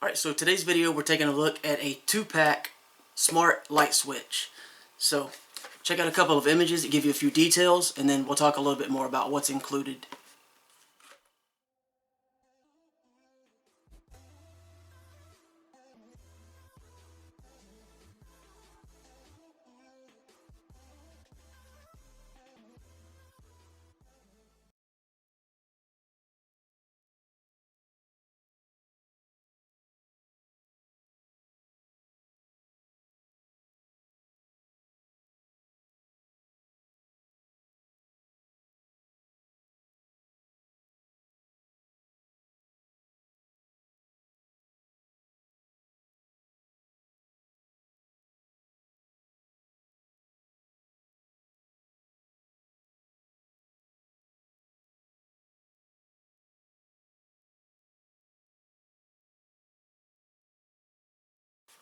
Alright, so today's video we're taking a look at a 2-pack smart light switch. So check out a couple of images that give you a few details, and then we'll talk a little bit more about what's included.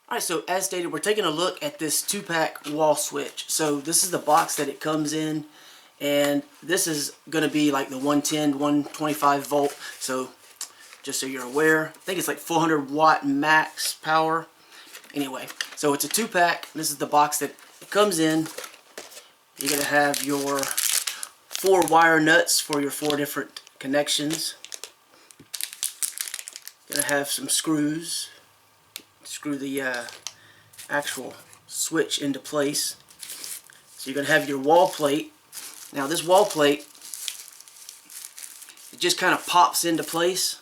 Alright, so as stated, we're taking a look at this 2-pack wall switch. So this is the box that it comes in, and this is going to be like the 110, 125 volt. So just so you're aware, I think it's like 400 watt max power. Anyway, so it's a 2-pack. This is the box that it comes in. You're going to have your 4 wire nuts for your 4 different connections. You're going to have some screws. Screw the actual switch into place. So you're going to have your wall plate. Now this wall plate, it just kind of pops into place.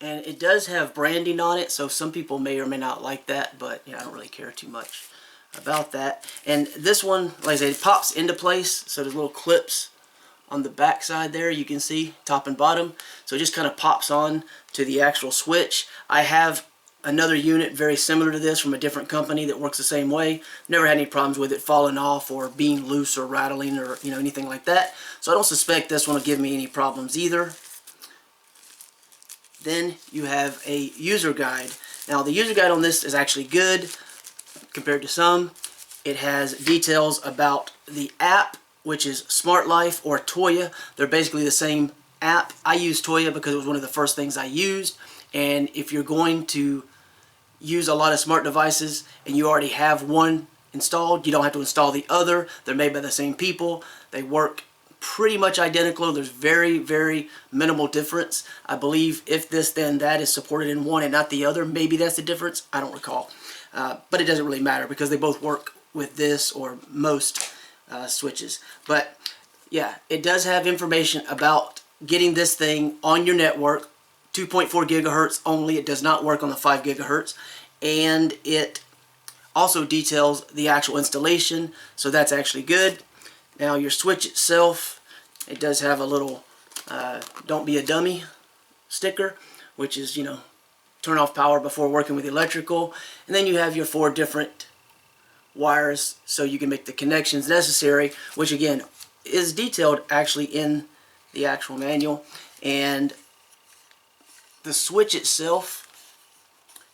And it does have branding on it, so some people may or may not like that, but I don't really care too much about that. And this one, like I said, it pops into place, so there's little clips on the back side there, you can see top and bottom. So it just kind of pops on to the actual switch. I have another unit very similar to this from a different company that works the same way. Never had any problems with it falling off or being loose or rattling or anything like that. So I don't suspect this one will give me any problems either. Then you have a user guide. Now the user guide on this is actually good compared to some. It has details about the app, which is Smart Life or Toya. They're basically the same app. I use Toya because it was one of the first things I used. And if you're going to use a lot of smart devices and you already have one installed, you don't have to install the other. They're made by the same people. They work pretty much identical. There's very, very minimal difference. I believe if this then that is supported in one and not the other, maybe that's the difference. I don't recall. But it doesn't really matter because they both work with this or most switches. But yeah, it does have information about getting this thing on your network. 2.4 gigahertz only. It does not work on the 5 gigahertz. And it also details the actual installation, so that's actually good. Now your switch itself, it does have a little don't be a dummy sticker, which is, turn off power before working with electrical. And then you have your 4 different wires so you can make the connections necessary, which again is detailed actually in the actual manual. And the switch itself,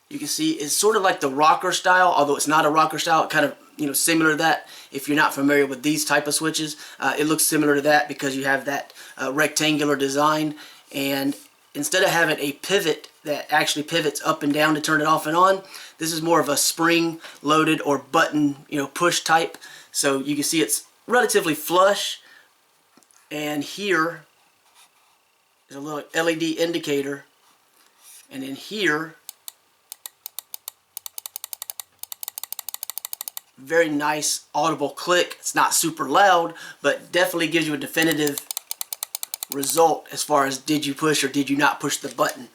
you can see, is sort of like the rocker style, although it's not a rocker style. It kind of similar to that. If you're not familiar with these type of switches, it looks similar to that because you have that rectangular design, and instead of having a pivot that actually pivots up and down to turn it off and on, this is more of a spring loaded or button push type. So you can see it's relatively flush, and here is a little LED indicator, and in here very nice audible click. It's not super loud, but definitely gives you a definitive result as far as did you push or did you not push the button.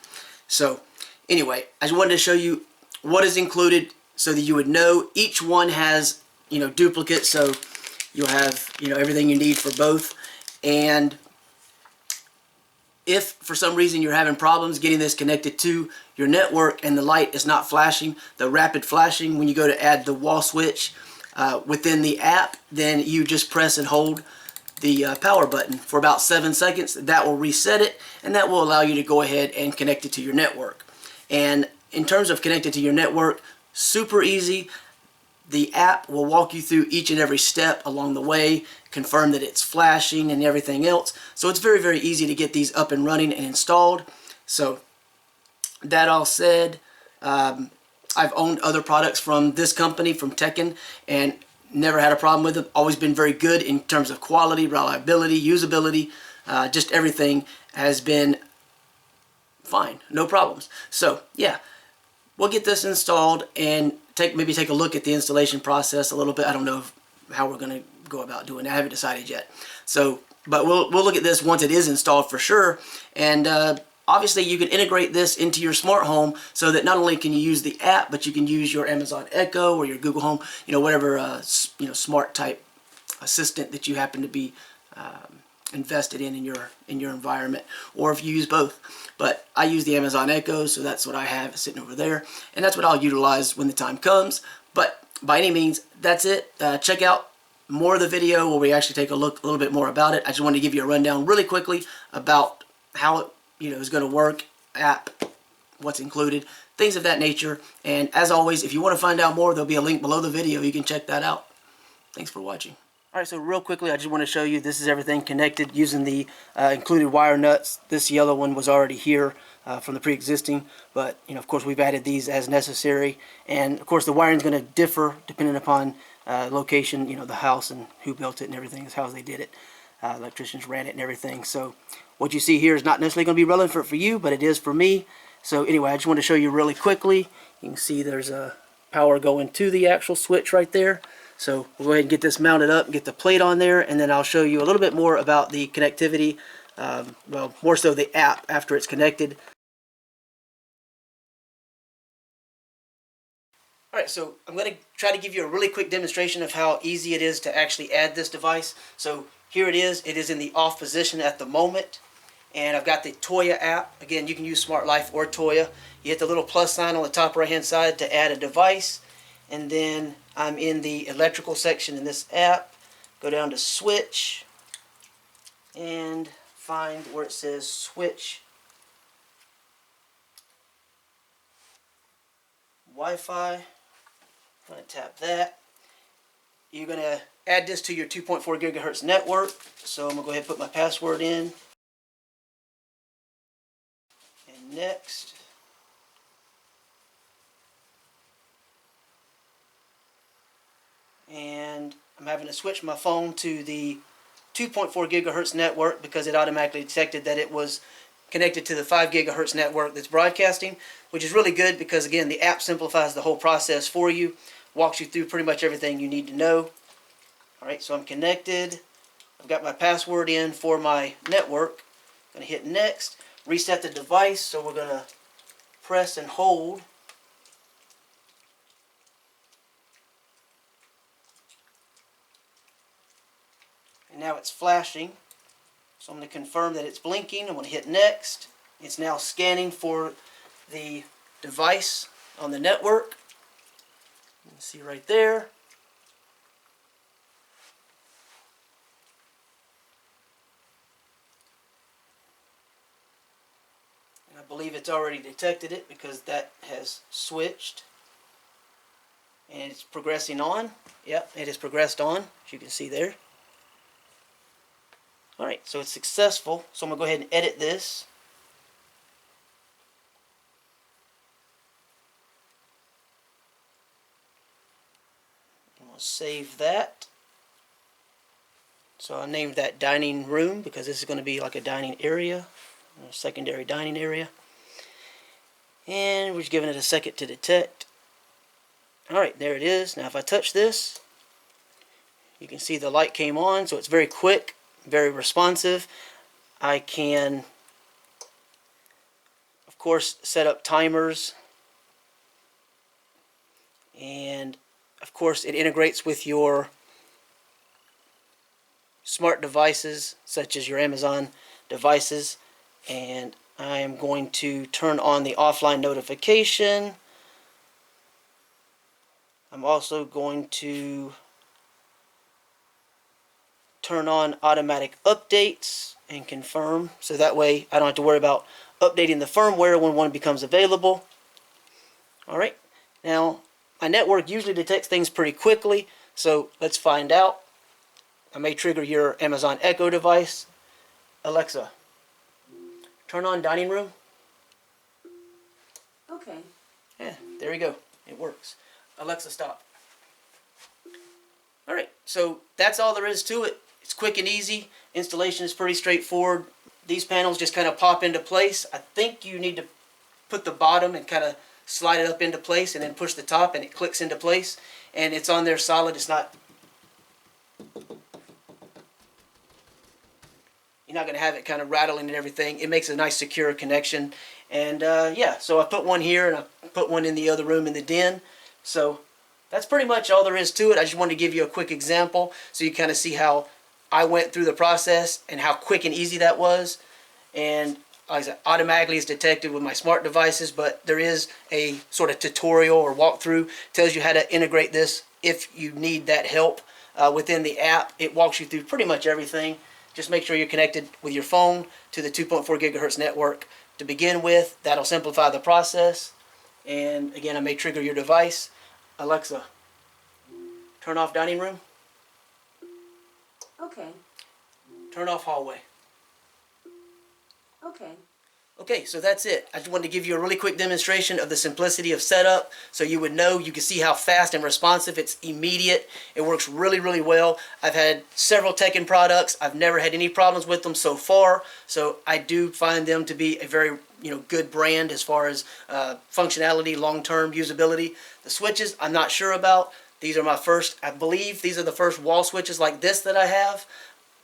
So anyway, I just wanted to show you what is included so that you would know. Each one has duplicates, so you'll have everything you need for both. And if for some reason you're having problems getting this connected to your network and the light is not flashing, the rapid flashing when you go to add the wall switch within the app, then you just press and hold the power button for about 7 seconds. That will reset it, and that will allow you to go ahead and connect it to your network. And in terms of connected to your network, super easy. The app will walk you through each and every step along the way, confirm that it's flashing and everything else. So it's very, very easy to get these up and running and installed. So that all said, I've owned other products from this company, from TECKIN, and never had a problem with them. Always been very good in terms of quality, reliability, usability. Just everything has been fine, no problems. So yeah, we'll get this installed and maybe take a look at the installation process a little bit. I don't know how we're going to go about doing that. I haven't decided yet. So, but we'll look at this once it is installed for sure. And obviously you can integrate this into your smart home so that not only can you use the app, but you can use your Amazon Echo or your Google Home, whatever smart type assistant that you happen to be invested in your environment, or if you use both. But I use the Amazon Echo, so that's what I have sitting over there, and that's what I'll utilize when the time comes. But by any means, that's it. Check out more of the video where we actually take a look a little bit more about it. I just wanted to give you a rundown really quickly about how it is going to work, app, what's included, things of that nature. And as always, if you want to find out more, there'll be a link below the video. You can check that out. Thanks for watching. Alright, so real quickly, I just want to show you this is everything connected using the included wire nuts. This yellow one was already here from the pre-existing, but of course we've added these as necessary. And of course the wiring is going to differ depending upon location, the house and who built it and everything, is how they did it. Electricians ran it and everything. So what you see here is not necessarily going to be relevant for you, but it is for me. So anyway, I just want to show you really quickly. You can see there's a power going to the actual switch right there. So we'll go ahead and get this mounted up, get the plate on there, and then I'll show you a little bit more about the connectivity, well, more so the app after it's connected. Alright, so I'm going to try to give you a really quick demonstration of how easy it is to actually add this device. So here it is in the off position at the moment, and I've got the Toya app. Again, you can use Smart Life or Toya. You hit the little plus sign on the top right hand side to add a device, and then I'm in the electrical section in this app. Go down to switch and find where it says switch Wi-Fi. I'm going to tap that. You're going to add this to your 2.4 gigahertz network. So I'm going to go ahead and put my password in. And next. And I'm having to switch my phone to the 2.4 gigahertz network because it automatically detected that it was connected to the 5 gigahertz network that's broadcasting, which is really good because, again, the app simplifies the whole process for you, walks you through pretty much everything you need to know. Alright, so I'm connected. I've got my password in for my network. I'm going to hit next, reset the device, so we're going to press and hold. And now it's flashing, so I'm going to confirm that it's blinking. I'm going to hit next. It's now scanning for the device on the network. You can see right there. And I believe it's already detected it because that has switched. And it's progressing on. Yep, it has progressed on, as you can see there. Alright, so it's successful. So I'm going to go ahead and edit this. I'm going to save that. So I named that dining room because this is going to be like a dining area, a secondary dining area. And we're just giving it a second to detect. Alright, there it is. Now if I touch this, you can see the light came on, so it's very quick, very responsive. I can, of course, set up timers, and of course it integrates with your smart devices such as your Amazon devices. And I am going to turn on the offline notification. I'm also going to turn on automatic updates and confirm, so that way I don't have to worry about updating the firmware when one becomes available. Alright, now my network usually detects things pretty quickly, so let's find out. I may trigger your Amazon Echo device. Alexa, turn on dining room. Okay. Yeah, there you go. It works. Alexa, stop. Alright, so that's all there is to it. It's quick and easy. Installation is pretty straightforward. These panels just kind of pop into place. I think you need to put the bottom and kind of slide it up into place and then push the top and it clicks into place. And it's on there solid. It's not... You're not going to have it kind of rattling and everything. It makes a nice secure connection. And yeah, so I put one here and I put one in the other room in the den. So that's pretty much all there is to it. I just wanted to give you a quick example so you kind of see how I went through the process and how quick and easy that was. And like I said, automatically it's detected with my smart devices, but there is a sort of tutorial or walkthrough. Tells you how to integrate this if you need that help within the app. It walks you through pretty much everything. Just make sure you're connected with your phone to the 2.4 gigahertz network to begin with. That'll simplify the process. And again, I may trigger your device. Alexa, turn off dining room. Okay. Turn off hallway. Okay. Okay, so that's it. I just wanted to give you a really quick demonstration of the simplicity of setup so you would know, you can see how fast and responsive. It's immediate. It works really, really well. I've had several TECKIN products. I've never had any problems with them so far, so I do find them to be a very good brand as far as functionality, long-term usability. The switches, I'm not sure about. These are my first, I believe these are the first wall switches like this that I have.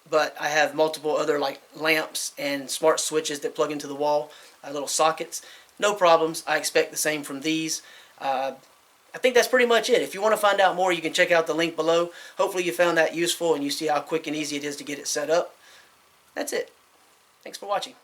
But I have multiple other like lamps and smart switches that plug into the wall, little sockets. No problems. I expect the same from these. I think that's pretty much it. If you want to find out more, you can check out the link below. Hopefully you found that useful and you see how quick and easy it is to get it set up. That's it. Thanks for watching.